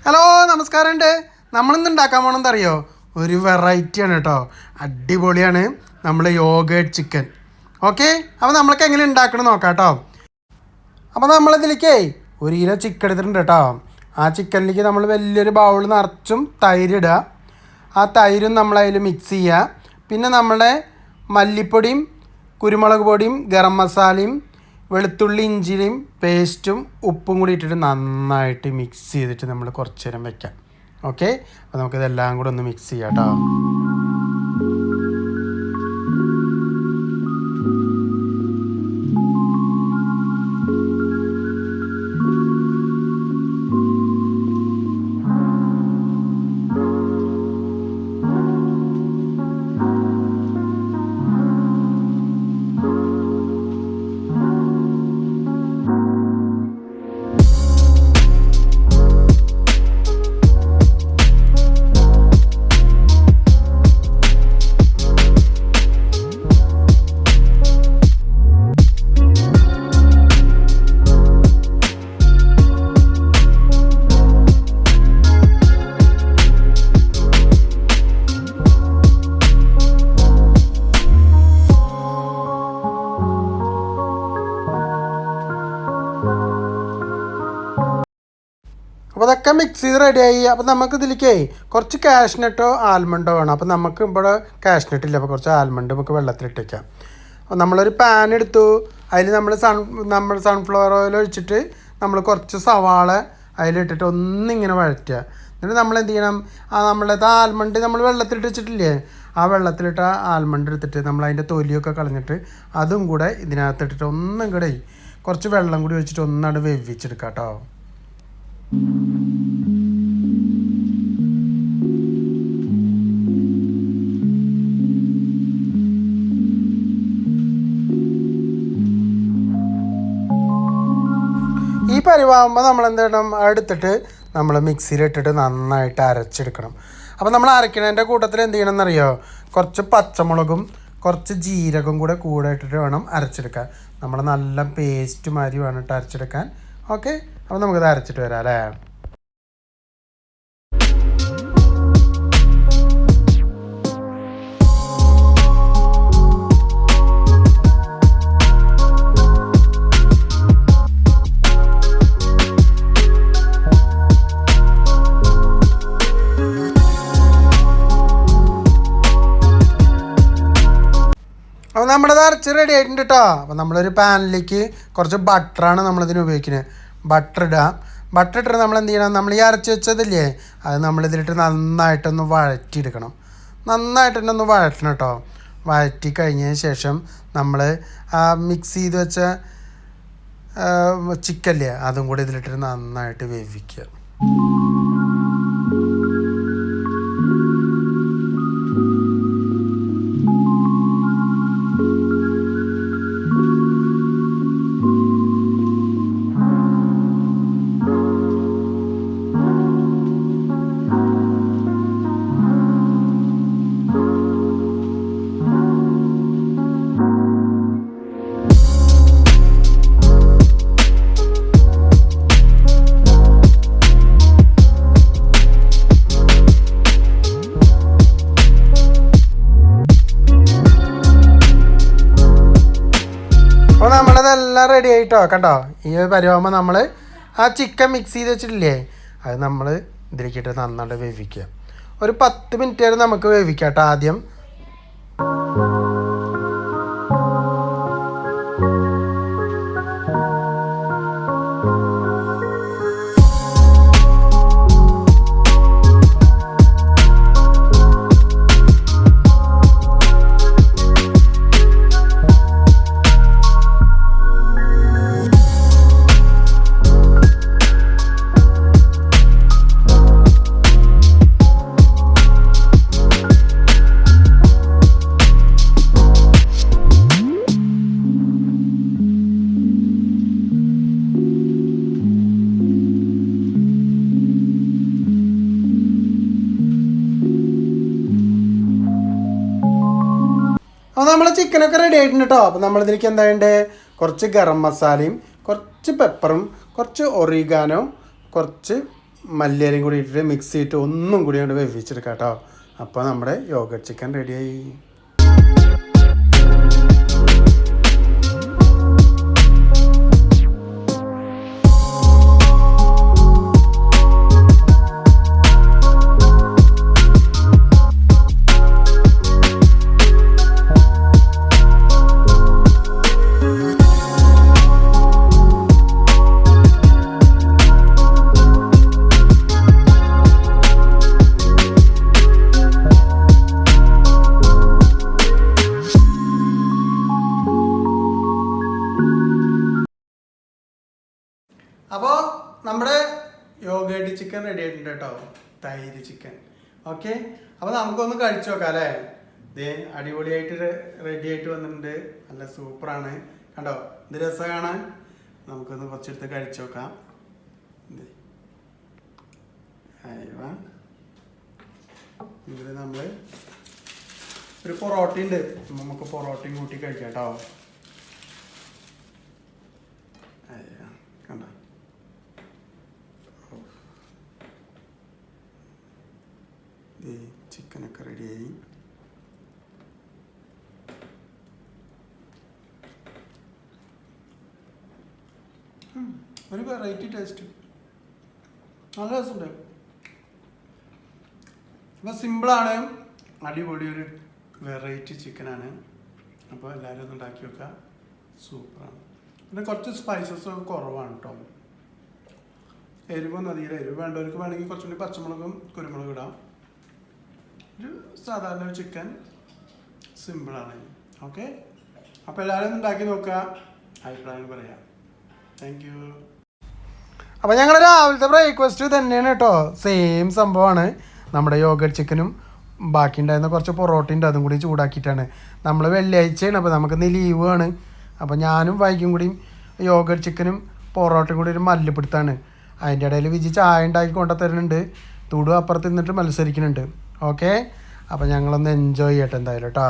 Hello നമസ്കാരമുണ്ട്. നമ്മളിന്ന് ഉണ്ടാക്കാൻ പോകണമെന്ന് അറിയോ? ഒരു വെറൈറ്റിയാണ് കേട്ടോ, അടിപൊളിയാണ്. നമ്മൾ യോഗേർട്ട് ചിക്കൻ. ഓക്കെ, അപ്പോൾ നമ്മൾക്ക് എങ്ങനെ ഉണ്ടാക്കണം നോക്കാം കേട്ടോ. അപ്പോൾ നമ്മളിതിലേക്ക് 1 കിലോ ചിക്കൻ എടുത്തിട്ടുണ്ട് കേട്ടോ. ആ ചിക്കനിലേക്ക് നമ്മൾ വലിയൊരു ബൗൾ നിറച്ചും തൈര് ഇടുക. ആ തൈരും നമ്മളതിൽ മിക്സ് ചെയ്യുക. പിന്നെ നമ്മുടെ മല്ലിപ്പൊടിയും കുരുമുളക് പൊടിയും ഗരം മസാലയും വെളുത്തുള്ളി ഇഞ്ചിയും പേസ്റ്റും ഉപ്പും കൂടി ഇട്ടിട്ട് നന്നായിട്ട് മിക്സ് ചെയ്തിട്ട് നമ്മൾ കുറച്ച് നേരം വെക്കാം. ഓക്കെ, അപ്പോൾ നമുക്കിതെല്ലാം കൂടെ ഒന്ന് മിക്സ് ചെയ്യാം കേട്ടോ. അപ്പോൾ അതൊക്കെ മിക്സ് ചെയ്ത് റെഡിയായി. അപ്പോൾ നമുക്ക് ഇതിലേക്ക് കുറച്ച് കാഷ്നട്ടോ ആൽമണ്ടോ വേണം. അപ്പോൾ നമുക്ക് ഇവിടെ കാഷ്നട്ട് ഇല്ല, അപ്പോൾ കുറച്ച് ആൽമണ്ട് നമുക്ക് വെള്ളത്തിലിട്ട് വയ്ക്കാം. അപ്പോൾ നമ്മളൊരു പാൻ എടുത്തു. അതിൽ നമ്മൾ സൺഫ്ലവർ ഓയിൽ ഒഴിച്ചിട്ട് നമ്മൾ കുറച്ച് സവാള അതിലിട്ടിട്ട് ഒന്നിങ്ങനെ വഴറ്റുക. എന്നിട്ട് നമ്മൾ എന്ത് ചെയ്യണം, നമ്മളത് ആൽമണ്ട് നമ്മൾ വെള്ളത്തിലിട്ട് വെച്ചിട്ടില്ലേ, ആ വെള്ളത്തിലിട്ട ആൽമണ്ട് എടുത്തിട്ട് നമ്മൾ അതിൻ്റെ തൊലിയൊക്കെ കളഞ്ഞിട്ട് അതും കൂടെ ഇതിനകത്തിട്ടിട്ട് ഒന്നും കൂടെ കുറച്ച് വെള്ളം കൂടി ഒഴിച്ചിട്ട് ഒന്നാണ് വേവിച്ചെടുക്കാം കേട്ടോ. ഈ പരിവാകുമ്പോൾ നമ്മൾ എന്ത് ചെയ്യണം, എടുത്തിട്ട് നമ്മൾ മിക്സിയിലിട്ടിട്ട് നന്നായിട്ട് അരച്ചെടുക്കണം. അപ്പോൾ നമ്മൾ അരയ്ക്കണതിൻ്റെ കൂട്ടത്തിൽ എന്ത് ചെയ്യണം എന്നറിയോ, കുറച്ച് പച്ചമുളകും കുറച്ച് ജീരകം കൂടെ ഇട്ടിട്ട് വേണം അരച്ചെടുക്കാൻ. നമ്മൾ നല്ല പേസ്റ്റ് മാതിരി വേണം അരച്ചെടുക്കാൻ. ഓക്കെ, അപ്പോൾ നമുക്കത് അരച്ചിട്ട് വരാം അല്ലേ. അപ്പോൾ നമ്മളത് അരച്ച് റെഡി ആയിട്ടുണ്ട് കേട്ടോ. അപ്പോൾ നമ്മളൊരു പാനിലേക്ക് കുറച്ച് ബട്ടറാണ് നമ്മളിതിന് ഉപയോഗിക്കുന്നത്. ബട്ടർ ഇടുക. ബട്ടർ ഇട്ടിട്ട് നമ്മൾ എന്ത് ചെയ്യണം, നമ്മൾ ഈ അരച്ച് വെച്ചതില്ലേ അത് നമ്മളിതിലിട്ട് നന്നായിട്ടൊന്ന് വഴറ്റിയെടുക്കണം. നന്നായിട്ടൊന്ന് വഴറ്റണം കേട്ടോ. വഴറ്റി കഴിഞ്ഞതിന് ശേഷം നമ്മൾ മിക്സ് ചെയ്ത് വെച്ച ചിക്കനില്ലേ അതും കൂടി ഇതിലിട്ടിട്ട് നന്നായിട്ട് വേവിക്കുക. അപ്പോൾ നമ്മളതെല്ലാം റെഡി ആയിട്ടോ. കണ്ടോ, ഈ പരിവാകുമ്പോൾ നമ്മൾ ആ ചിക്കൻ മിക്സ് ചെയ്ത് വെച്ചിട്ടില്ലേ അത് നമ്മൾ ഇതിലേക്കിട്ട് നന്നായിട്ട് വേവിക്കുക. ഒരു 10 മിനിറ്റ് വരെ നമുക്ക് വേവിക്കാം കേട്ടോ ആദ്യം. അപ്പോൾ നമ്മൾ ചിക്കനൊക്കെ റെഡി ആയിട്ടുണ്ട് കേട്ടോ. അപ്പോൾ നമ്മളിതിലേക്ക് എന്താ വേണ്ടത്, കുറച്ച് ഗരം മസാലയും കുറച്ച് പെപ്പറും കുറച്ച് ഒറിഗാനോ കുറച്ച് മല്ലിയിലയും കൂടി ഇട്ടിട്ട് മിക്സ് ചെയ്തിട്ട് ഒന്നും കൂടി അങ്ങോട്ട് വേവിച്ചെടുക്കാം കേട്ടോ. അപ്പോൾ നമ്മുടെ യോഗർട്ട് ചിക്കൻ റെഡിയായി. അപ്പോൾ നമ്മുടെ യോഗേർട്ട് ചിക്കൻ റെഡി ആയിട്ടുണ്ട് കേട്ടോ, തൈര് ചിക്കൻ. ഓക്കെ, അപ്പോൾ നമുക്കൊന്ന് കഴിച്ചു നോക്കാം അല്ലേ. ഇതേ അടിപൊളിയായിട്ട് റെഡി ആയിട്ട് വന്നിട്ടുണ്ട്. നല്ല സൂപ്പറാണ് കണ്ടോ, ഇത് രസം കാണാൻ. നമുക്കൊന്ന് കുറച്ചെടുത്ത് കഴിച്ചു നോക്കാം. ഇതിൽ നമ്മൾ ഒരു പൊറോട്ട ഉണ്ട്, നമുക്ക് പൊറോട്ടയും കൂട്ടി കഴിക്കാം കേട്ടോ. കണ്ടോ, ചിക്കനൊക്കെ റെഡിയായി. ഒരു വെറൈറ്റി ടേസ്റ്റ്, നല്ല രസമുണ്ട്. അപ്പോൾ സിമ്പിളാണ്, അടിപൊളി ഒരു വെറൈറ്റി ചിക്കനാണ്. അപ്പോൾ എല്ലാവരും ഒന്ന് ഉണ്ടാക്കി വെക്കുക, സൂപ്പറാണ്. പിന്നെ കുറച്ച് സ്പൈസസ് കുറവാണ് കേട്ടോ, എരിവൊന്നും അധികം. എരിവ് വേണ്ടവർക്ക് വേണമെങ്കിൽ കുറച്ചുകൂടി പച്ചമുളകും കുരുമുളകും ഇടാം. ഒരു സാധാരണ ഒരു ചിക്കൻ സിമ്പിളാണ്. ഓക്കെ, അപ്പോൾ എല്ലാവരും ഉണ്ടാക്കി നോക്കുക, അഭിപ്രായം പറയാം. Thank you. അപ്പോൾ ഞങ്ങൾ രാവിലത്തെ ബ്രേക്ക്ഫാസ്റ്റ് തന്നെയാണ് കേട്ടോ, സെയിം സംഭവമാണ്. നമ്മുടെ യോഗർട്ട് ചിക്കനും ബാക്കി ഉണ്ടായിരുന്ന കുറച്ച് പൊറോട്ട ഉണ്ട്, അതും കൂടി ചൂടാക്കിയിട്ടാണ്. നമ്മൾ വെള്ളിയാഴ്ചയാണ്, അപ്പോൾ നമുക്കിന്ന് ലീവാണ്. അപ്പോൾ ഞാനും വൈകും കൂടിയും യോഗർട്ട് ചിക്കനും പൊറോട്ടയും കൂടി ഒരു മല്ലിപ്പിടുത്താണ്. അതിൻ്റെ ഇടയിൽ വിജി ചായ ഉണ്ടാക്കി കൊണ്ടുത്തരുന്നുണ്ട്, തുടു അപ്പുറത്ത് നിന്നിട്ട് മത്സരിക്കുന്നുണ്ട്. ഓക്കെ, അപ്പോൾ ഞങ്ങളൊന്ന് എൻജോയ് ചെയ്യട്ടെ എന്തായാലും കേട്ടോ.